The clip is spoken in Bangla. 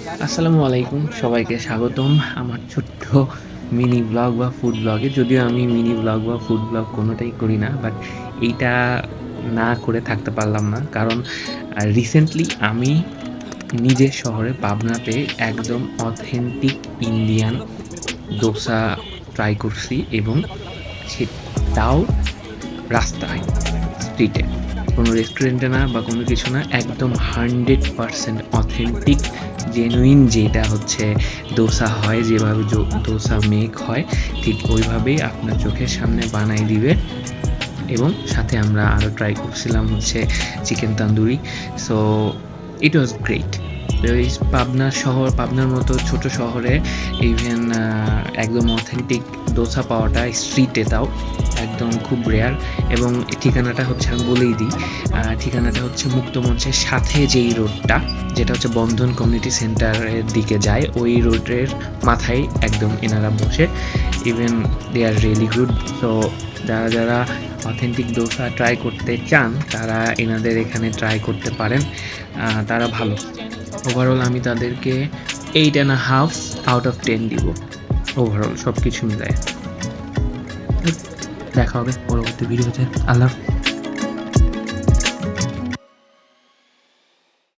আসসালামু আলাইকুম, সবাইকে স্বাগতম আমার ছোট্ট মিনি ব্লগ বা ফুড ব্লগে। যদিও আমি মিনি ব্লগ বা ফুড ব্লগ কোনোটাই করি না। বাট এইটা না করে থাকতে পারলাম না। কারণ রিসেন্টলি আমি নিজের শহরে পাবনাতে একদম অথেন্টিক ইন্ডিয়ান দোসা ট্রাই করছি এবং সেটাও রাস্তায়, স্ট্রিটে। কোনো রেস্টুরেন্টে না বা কোনো কিছু না, একদম 100% অথেন্টিক জেনুইন যেটা হচ্ছে দোসা হয়, যেভাবে দোসা মেক হয় ঠিক ওইভাবেই আপনার চোখের সামনে বানায় দিবে। এবং সাথে আমরা আরও ট্রাই করছিলাম হচ্ছে chicken tandoori. So it was great. এই পাবনার মতো ছোট শহরে ইভেন একদম অথেন্টিক দোসা পাওয়াটা স্ট্রিটে, তাও একদম খুব রেয়ার। এবং ঠিকানাটা হচ্ছে, আমি বলেই দিই, ঠিকানাটা হচ্ছে মুক্তমঞ্চের সাথে যেই রোডটা, যেটা হচ্ছে বন্ধন কমিউনিটি সেন্টারের দিকে যায়, ওই রোডের মাথায় একদম এনারা বসে। Even they are really good. So যারা যারা অথেন্টিক দোসা ট্রাই করতে চান তারা এনাদের এখানে ট্রাই করতে পারেন। তারা ভালো। ওভারঅল আমি তাদেরকে 8.5 আউট অফ 10 দিব, ওভারঅল সব কিছু মিলায়। দেখা হবে পরবর্তী ভিডিওতে। আল্লাহ হাফেজ।